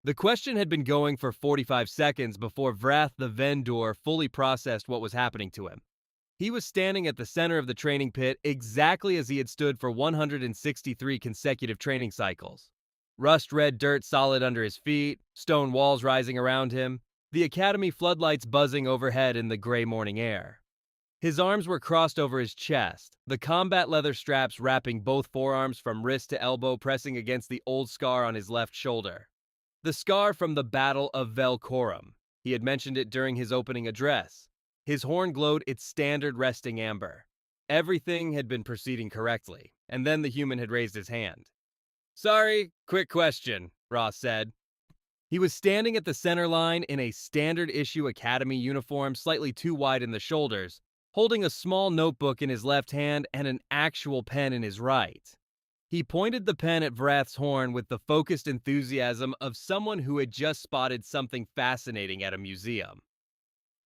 The question had been going for 45 seconds before Vrath the Ven'dûr fully processed what was happening to him. He was standing at the center of the training pit exactly as he had stood for 163 consecutive training cycles. Rust-red dirt solid under his feet, stone walls rising around him, the academy floodlights buzzing overhead in the gray morning air. His arms were crossed over his chest, the combat leather straps wrapping both forearms from wrist to elbow pressing against the old scar on his left shoulder. The scar from the Battle of Velcorum. He had mentioned it during his opening address. His horn glowed its standard resting amber. Everything had been proceeding correctly, and then the human had raised his hand. "Sorry, quick question," Ross said. He was standing at the center line in a standard issue academy uniform slightly too wide in the shoulders, holding a small notebook in his left hand and an actual pen in his right. He pointed the pen at Vrath's horn with the focused enthusiasm of someone who had just spotted something fascinating at a museum.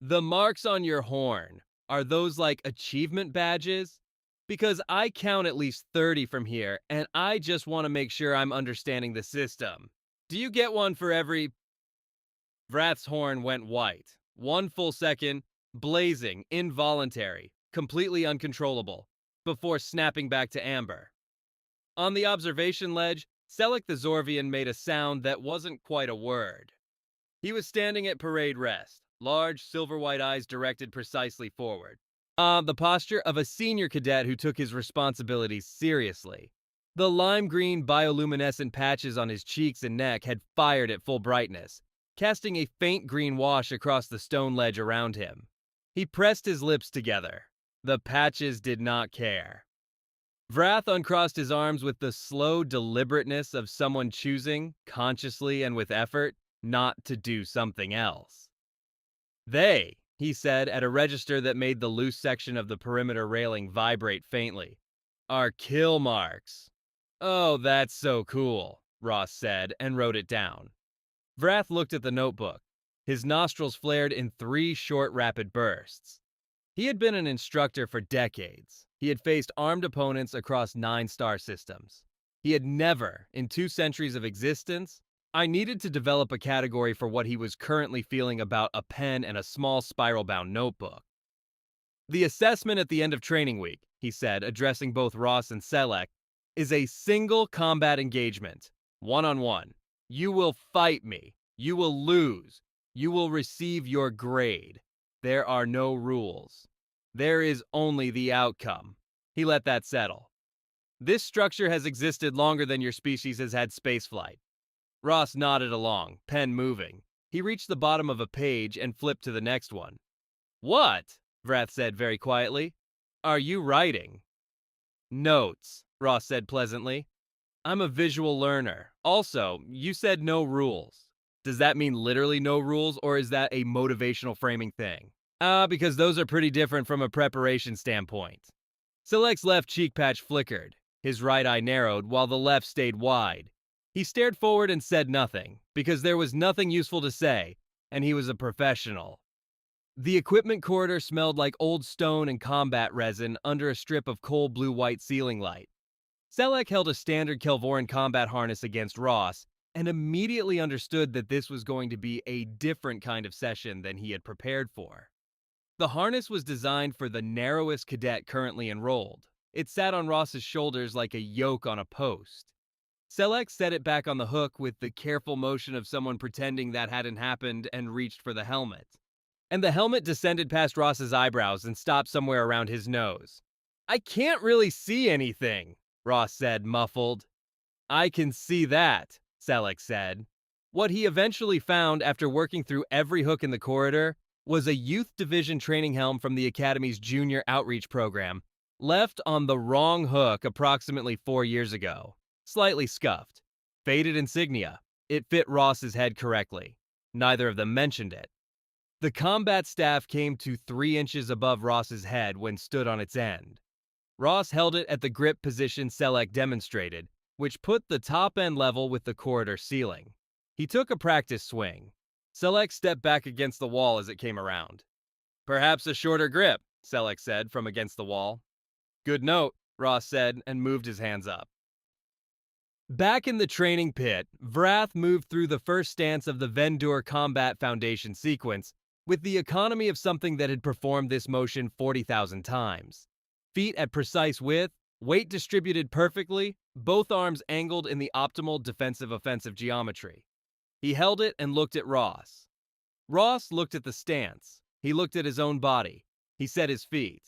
"The marks on your horn, are those like achievement badges? Because I count at least 30 from here, and I just want to make sure I'm understanding the system. Do you get one for every..." Vrath's horn went white. 1 full second, blazing, involuntary, completely uncontrollable, before snapping back to amber. On the observation ledge, Selek the Zorvian made a sound that wasn't quite a word. He was standing at parade rest, large silver-white eyes directed precisely forward. The posture of a senior cadet who took his responsibilities seriously. The lime-green bioluminescent patches on his cheeks and neck had fired at full brightness, casting a faint green wash across the stone ledge around him. He pressed his lips together. The patches did not care. Vrath uncrossed his arms with the slow deliberateness of someone choosing, consciously and with effort, not to do something else. "They," he said at a register that made the loose section of the perimeter railing vibrate faintly, "are kill marks." "Oh, that's so cool," Ross said and wrote it down. Vrath looked at the notebook. His nostrils flared in 3 short, rapid bursts. He had been an instructor for decades. He had faced armed opponents across 9 star systems. He had never, in 2 centuries of existence, I needed to develop a category for what he was currently feeling about a pen and a small spiral-bound notebook. "The assessment at the end of training week," he said, addressing both Ross and Selek, "is a single combat engagement, one-on-one. You will fight me. You will lose. You will receive your grade. There are no rules. There is only the outcome." He let that settle. "This structure has existed longer than your species has had spaceflight." Ross nodded along, pen moving. He reached the bottom of a page and flipped to the next one. "What?" Vrath said very quietly. "Are you writing?" "Notes," Ross said pleasantly. "I'm a visual learner. Also, you said no rules. Does that mean literally no rules, or is that a motivational framing thing?" Because those are pretty different from a preparation standpoint." Selek's left cheek patch flickered. His right eye narrowed, while the left stayed wide. He stared forward and said nothing, because there was nothing useful to say, and he was a professional. The equipment corridor smelled like old stone and combat resin under a strip of coal blue-white ceiling light. Selek held a standard Kelvoran combat harness against Ross, and immediately understood that this was going to be a different kind of session than he had prepared for. The harness was designed for the narrowest cadet currently enrolled. It sat on Ross's shoulders like a yoke on a post. Selek set it back on the hook with the careful motion of someone pretending that hadn't happened and reached for the helmet. And the helmet descended past Ross's eyebrows and stopped somewhere around his nose. "I can't really see anything," Ross said, muffled. "I can see that," Selek said. What he eventually found after working through every hook in the corridor was a youth division training helm from the Academy's junior outreach program, left on the wrong hook approximately 4 years ago. Slightly scuffed. Faded insignia. It fit Ross's head correctly. Neither of them mentioned it. The combat staff came to 3 inches above Ross's head when stood on its end. Ross held it at the grip position Selek demonstrated, which put the top end level with the corridor ceiling. He took a practice swing. Selek stepped back against the wall as it came around. "Perhaps a shorter grip," Selek said from against the wall. "Good note," Ross said and moved his hands up. Back in the training pit, Vrath moved through the first stance of the Ven'dûr combat foundation sequence with the economy of something that had performed this motion 40,000 times. Feet at precise width, weight distributed perfectly, both arms angled in the optimal defensive-offensive geometry. He held it and looked at Ross. Ross looked at the stance. He looked at his own body. He set his feet.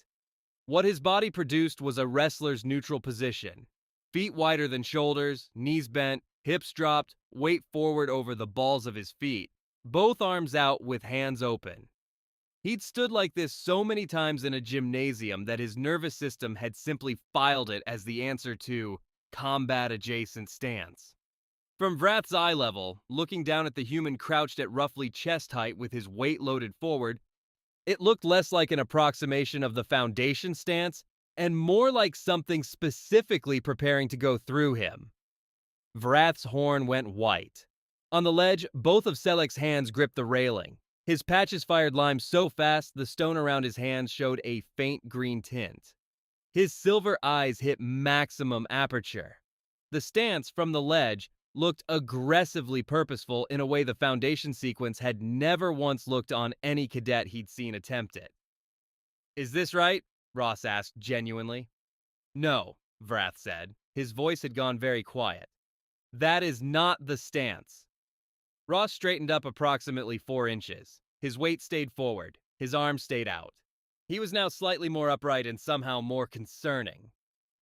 What his body produced was a wrestler's neutral position. Feet wider than shoulders, knees bent, hips dropped, weight forward over the balls of his feet, both arms out with hands open. He'd stood like this so many times in a gymnasium that his nervous system had simply filed it as the answer to combat-adjacent stance. From Vrath's eye level, looking down at the human crouched at roughly chest height with his weight loaded forward, it looked less like an approximation of the foundation stance and more like something specifically preparing to go through him. Vrath's horn went white. On the ledge, both of Selek's hands gripped the railing. His patches fired lime so fast the stone around his hands showed a faint green tint. His silver eyes hit maximum aperture. The stance from the ledge looked aggressively purposeful in a way the foundation sequence had never once looked on any cadet he'd seen attempt it. "Is this right?" Ross asked genuinely. "No," Vrath said. His voice had gone very quiet. "That is not the stance." Ross straightened up approximately 4 inches. His weight stayed forward. His arms stayed out. He was now slightly more upright and somehow more concerning.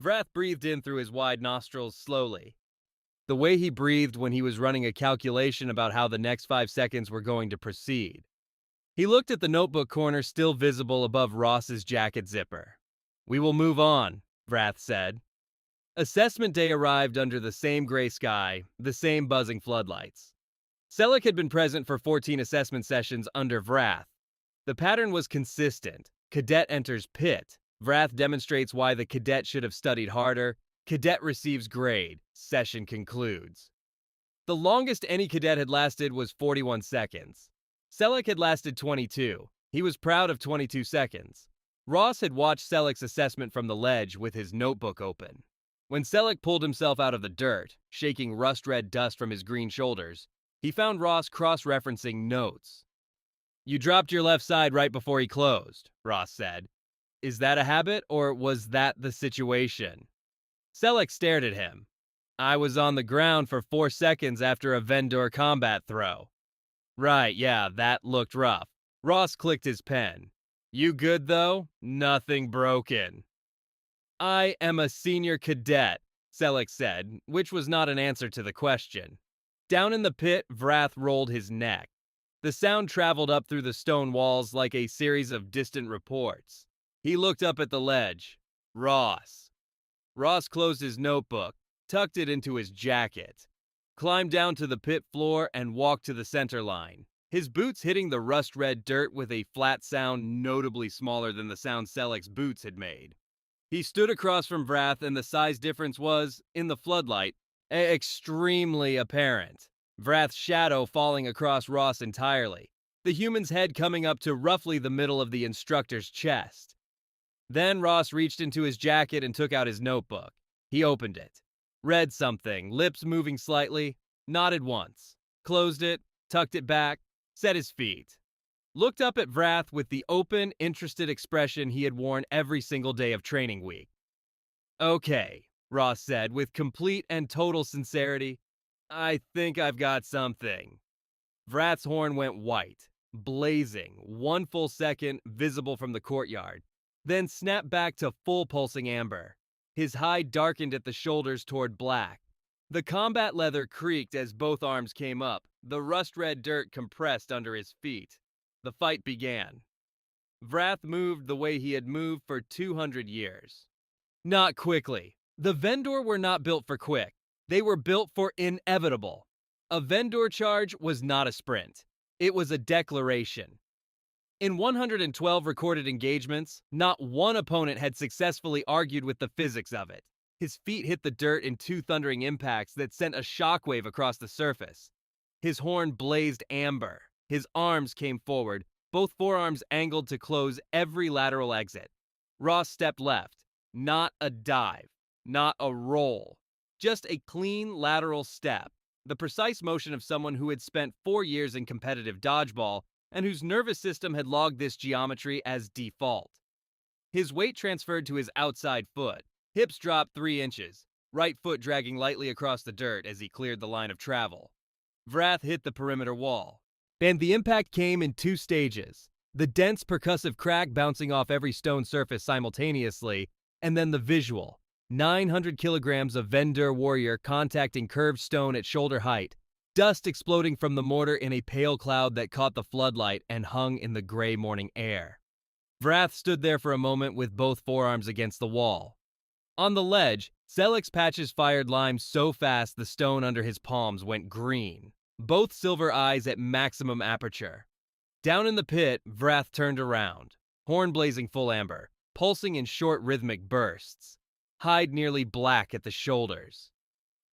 Vrath breathed in through his wide nostrils slowly. The way he breathed when he was running a calculation about how the next 5 seconds were going to proceed. He looked at the notebook corner still visible above Ross's jacket zipper. "We will move on," Vrath said. Assessment day arrived under the same gray sky, the same buzzing floodlights. Selek had been present for 14 assessment sessions under Vrath. The pattern was consistent. Cadet enters pit. Vrath demonstrates why the cadet should have studied harder. Cadet receives grade. Session concludes. The longest any cadet had lasted was 41 seconds. Selek had lasted 22. He was proud of 22 seconds. Ross had watched Selek's assessment from the ledge with his notebook open. When Selek pulled himself out of the dirt, shaking rust-red dust from his green shoulders, he found Ross cross-referencing notes. "You dropped your left side right before he closed," Ross said. "Is that a habit, or was that the situation?" Selek stared at him. "I was on the ground for 4 seconds after a Ven'dûr combat throw." "Right, yeah, that looked rough." Ross clicked his pen. "You good, though? Nothing broken." "I am a senior cadet," Selek said, which was not an answer to the question. Down in the pit, Vrath rolled his neck. The sound traveled up through the stone walls like a series of distant reports. He looked up at the ledge. "Ross." Ross closed his notebook, tucked it into his jacket, climbed down to the pit floor, and walked to the center line, his boots hitting the rust-red dirt with a flat sound notably smaller than the sound Selek's boots had made. He stood across from Vrath, and the size difference was, in the floodlight, extremely apparent. Vrath's shadow falling across Ross entirely, the human's head coming up to roughly the middle of the instructor's chest. Then Ross reached into his jacket and took out his notebook. He opened it, read something, lips moving slightly, nodded once, closed it, tucked it back, set his feet. Looked up at Vrath with the open, interested expression he had worn every single day of training week. "Okay," Ross said with complete and total sincerity. "I think I've got something." Vrath's horn went white, blazing, 1 full second, visible from the courtyard, then snapped back to full pulsing amber. His hide darkened at the shoulders toward black. The combat leather creaked as both arms came up, the rust-red dirt compressed under his feet. The fight began. Vrath moved the way he had moved for 200 years. Not quickly. The Ven'dûr were not built for quick. They were built for inevitable. A Ven'dûr charge was not a sprint. It was a declaration. In 112 recorded engagements, not one opponent had successfully argued with the physics of it. His feet hit the dirt in 2 thundering impacts that sent a shockwave across the surface. His horn blazed amber. His arms came forward, both forearms angled to close every lateral exit. Ross stepped left. Not a dive. Not a roll. Just a clean lateral step, the precise motion of someone who had spent 4 years in competitive dodgeball and whose nervous system had logged this geometry as default. His weight transferred to his outside foot, hips dropped 3 inches, right foot dragging lightly across the dirt as he cleared the line of travel. Vrath hit the perimeter wall, and the impact came in 2 stages. The dense percussive crack bouncing off every stone surface simultaneously, and then the visual, 900 kilograms of Ven'dûr warrior contacting curved stone at shoulder height, dust exploding from the mortar in a pale cloud that caught the floodlight and hung in the gray morning air. Vrath stood there for a moment with both forearms against the wall. On the ledge, Selleck's patches fired lime so fast the stone under his palms went green, both silver eyes at maximum aperture. Down in the pit, Vrath turned around, horn blazing full amber, pulsing in short rhythmic bursts, hide nearly black at the shoulders.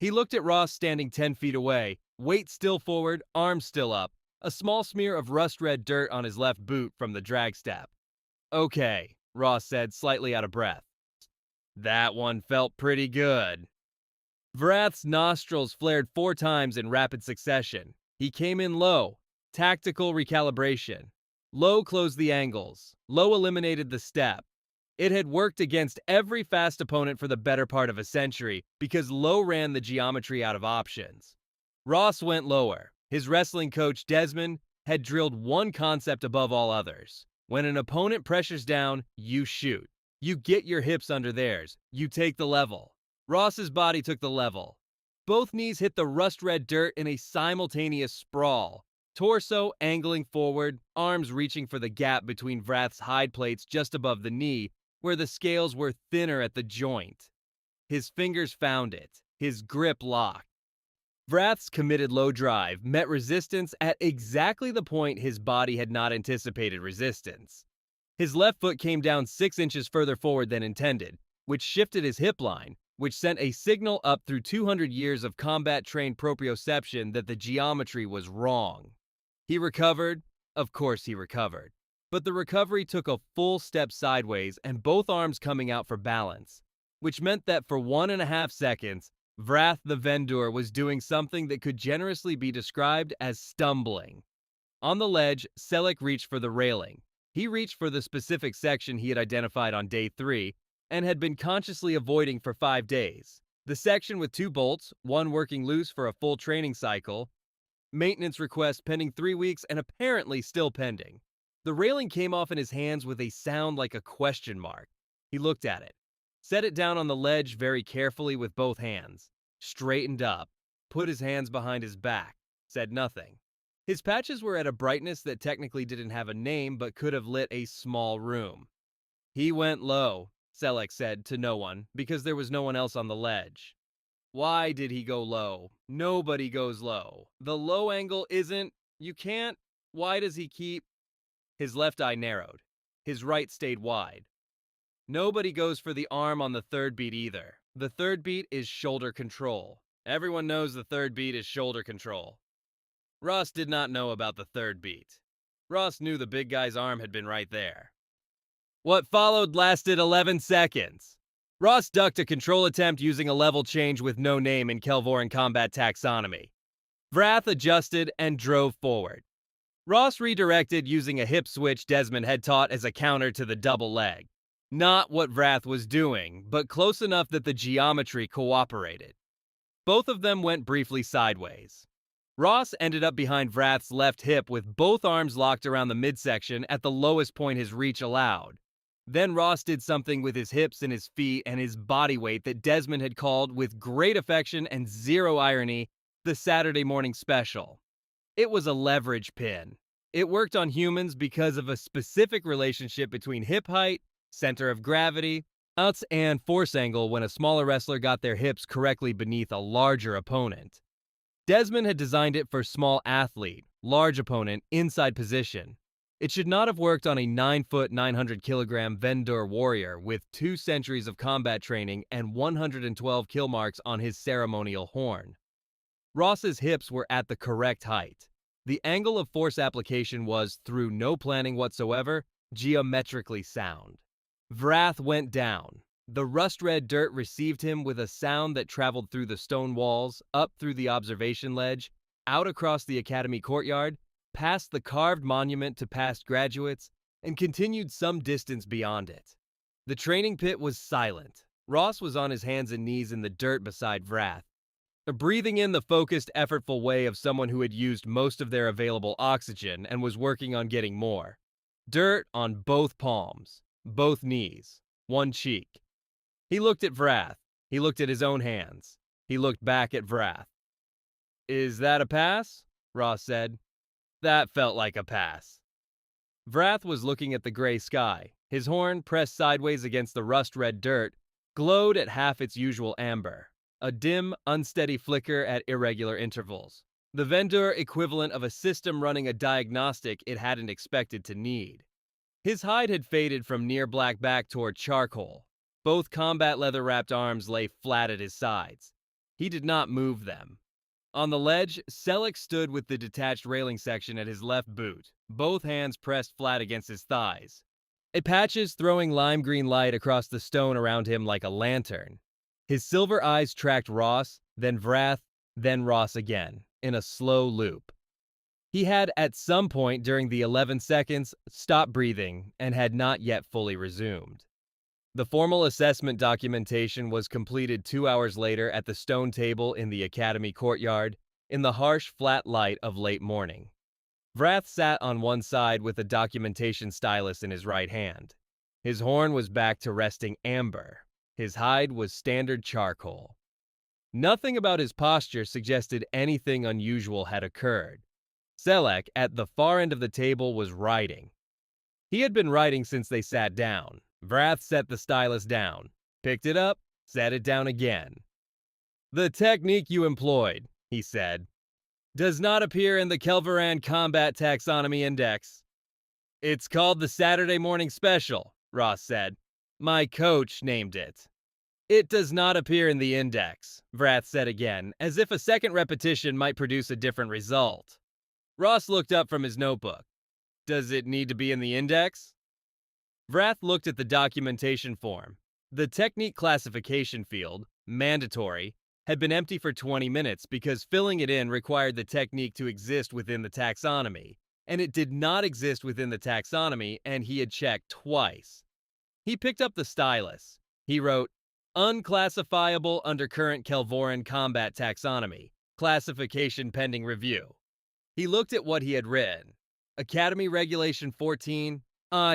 He looked at Ross standing 10 feet away, weight still forward, arms still up, a small smear of rust-red dirt on his left boot from the drag step. "Okay," Ross said, slightly out of breath. "That one felt pretty good." Vrath's nostrils flared 4 times in rapid succession. He came in low, tactical recalibration. Low closed the angles. Low eliminated the step. It had worked against every fast opponent for the better part of a century because Low ran the geometry out of options. Ross went lower. His wrestling coach, Desmond, had drilled one concept above all others. When an opponent pressures down, you shoot. You get your hips under theirs. You take the level. Ross's body took the level. Both knees hit the rust-red dirt in a simultaneous sprawl. Torso angling forward, arms reaching for the gap between Vrath's hide plates just above the knee, where the scales were thinner at the joint. His fingers found it. His grip locked. Vrath's committed low drive met resistance at exactly the point his body had not anticipated resistance. His left foot came down 6 inches further forward than intended, which shifted his hip line, which sent a signal up through 200 years of combat-trained proprioception that the geometry was wrong. He recovered. Of course he recovered. But the recovery took a full step sideways and both arms coming out for balance, which meant that for 1.5 seconds, Vrath the Ven'dûr was doing something that could generously be described as stumbling. On the ledge, Selleck reached for the railing. He reached for the specific section he had identified on day 3 and had been consciously avoiding for 5 days. The section with 2 bolts, one working loose for a full training cycle, maintenance request pending 3 weeks and apparently still pending. The railing came off in his hands with a sound like a question mark. He looked at it, set it down on the ledge very carefully with both hands, straightened up, put his hands behind his back, said nothing. His patches were at a brightness that technically didn't have a name but could have lit a small room. He went low, Selleck said to no one, because there was no one else on the ledge. Why did he go low? Nobody goes low. The low angle isn't. You can't. Why does he keep? His left eye narrowed. His right stayed wide. Nobody goes for the arm on the third beat either. The third beat is shoulder control. Everyone knows the third beat is shoulder control. Ross did not know about the third beat. Ross knew the big guy's arm had been right there. What followed lasted 11 seconds. Ross ducked a control attempt using a level change with no name in Kelvoran combat taxonomy. Vrath adjusted and drove forward. Ross redirected using a hip switch Desmond had taught as a counter to the double leg. Not what Vrath was doing, but close enough that the geometry cooperated. Both of them went briefly sideways. Ross ended up behind Vrath's left hip with both arms locked around the midsection at the lowest point his reach allowed. Then Ross did something with his hips and his feet and his body weight that Desmond had called, with great affection and zero irony, the Saturday morning special. It was a leverage pin. It worked on humans because of a specific relationship between hip height, center of gravity, outs, and force angle when a smaller wrestler got their hips correctly beneath a larger opponent. Desmond had designed it for small athlete, large opponent, inside position. It should not have worked on a 9-foot, 900-kilogram Ven'dûr warrior with 2 centuries of combat training and 112 kill marks on his ceremonial horn. Ross's hips were at the correct height. The angle of force application was, through no planning whatsoever, geometrically sound. Vrath went down. The rust-red dirt received him with a sound that traveled through the stone walls, up through the observation ledge, out across the academy courtyard, past the carved monument to past graduates, and continued some distance beyond it. The training pit was silent. Ross was on his hands and knees in the dirt beside Vrath, breathing in the focused, effortful way of someone who had used most of their available oxygen and was working on getting more. Dirt on both palms, both knees, one cheek. He looked at Vrath. He looked at his own hands. He looked back at Vrath. "Is that a pass?" Ross said. "That felt like a pass." Vrath was looking at the gray sky. His horn, pressed sideways against the rust-red dirt, glowed at half its usual amber, a dim, unsteady flicker at irregular intervals, the Ven'dûr equivalent of a system running a diagnostic it hadn't expected to need. His hide had faded from near black back toward charcoal. Both combat leather-wrapped arms lay flat at his sides. He did not move them. On the ledge, Selleck stood with the detached railing section at his left boot, both hands pressed flat against his thighs. A patches throwing lime green light across the stone around him like a lantern. His silver eyes tracked Ross, then Vrath, then Ross again, in a slow loop. He had, at some point during the 11 seconds, stopped breathing and had not yet fully resumed. The formal assessment documentation was completed 2 hours later at the stone table in the academy courtyard, in the harsh, flat light of late morning. Vrath sat on one side with a documentation stylus in his right hand. His horn was back to resting amber. His hide was standard charcoal. Nothing about his posture suggested anything unusual had occurred. Selleck, at the far end of the table, was writing. He had been writing since they sat down. Vrath set the stylus down, picked it up, set it down again. "The technique you employed," he said, "does not appear in the Kelvoran Combat Taxonomy Index." "It's called the Saturday Morning Special," Ross said. "My coach named it." "It does not appear in the index," Vrath said again, as if a second repetition might produce a different result. Ross looked up from his notebook. "Does it need to be in the index?" Vrath looked at the documentation form. The technique classification field, mandatory, had been empty for 20 minutes because filling it in required the technique to exist within the taxonomy, and it did not exist within the taxonomy, and he had checked twice. He picked up the stylus. He wrote, "Unclassifiable under current Kelvoran combat taxonomy. Classification pending review." He looked at what he had written. Academy Regulation 14,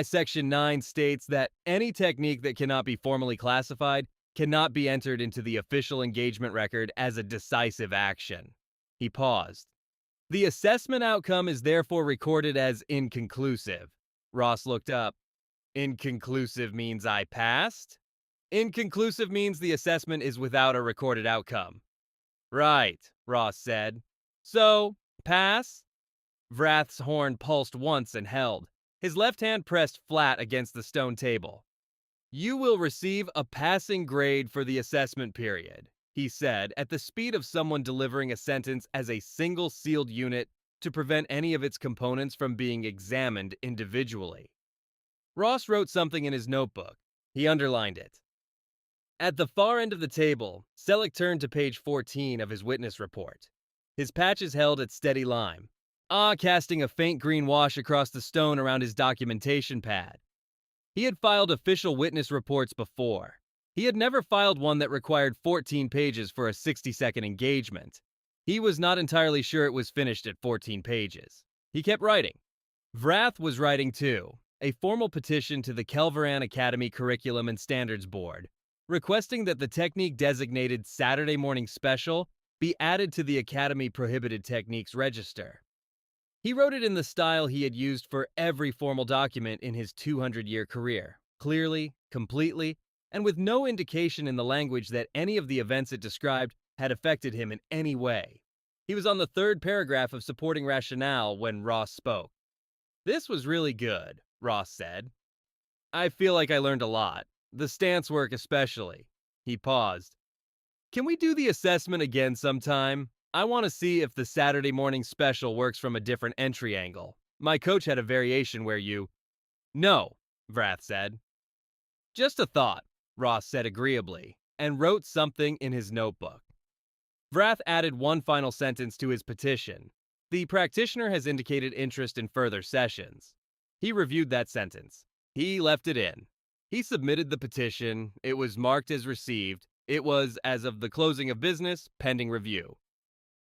Section 9 states that any technique that cannot be formally classified cannot be entered into the official engagement record as a decisive action. He paused. "The assessment outcome is therefore recorded as inconclusive." Ross looked up. "Inconclusive means I passed?" "Inconclusive means the assessment is without a recorded outcome." "Right," Ross said. "So, pass?" Vrath's horn pulsed once and held. His left hand pressed flat against the stone table. "You will receive a passing grade for the assessment period," he said, at the speed of someone delivering a sentence as a single sealed unit to prevent any of its components from being examined individually. Ross wrote something in his notebook. He underlined it. At the far end of the table, Selleck turned to page 14 of his witness report. His patches held at steady lime, casting a faint green wash across the stone around his documentation pad. He had filed official witness reports before. He had never filed one that required 14 pages for a 60-second engagement. He was not entirely sure it was finished at 14 pages. He kept writing. Vrath was writing too, a formal petition to the Kelvoran Academy Curriculum and Standards Board, requesting that the technique designated Saturday Morning Special be added to the Academy Prohibited Techniques Register. He wrote it in the style he had used for every formal document in his 200-year career, clearly, completely, and with no indication in the language that any of the events it described had affected him in any way. He was on the third paragraph of supporting rationale when Ross spoke. "This was really good," Ross said. "I feel like I learned a lot. The stance work especially." He paused. "Can we do the assessment again sometime? I want to see if the Saturday Morning Special works from a different entry angle. My coach had a variation where you..." "No," Vrath said. "Just a thought. Ross said agreeably, and wrote something in his notebook. Vrath added one final sentence to his petition. The practitioner has indicated interest in further sessions. He reviewed that sentence. He left it in. He submitted the petition. It was marked as received. It was, as of the closing of business, pending review.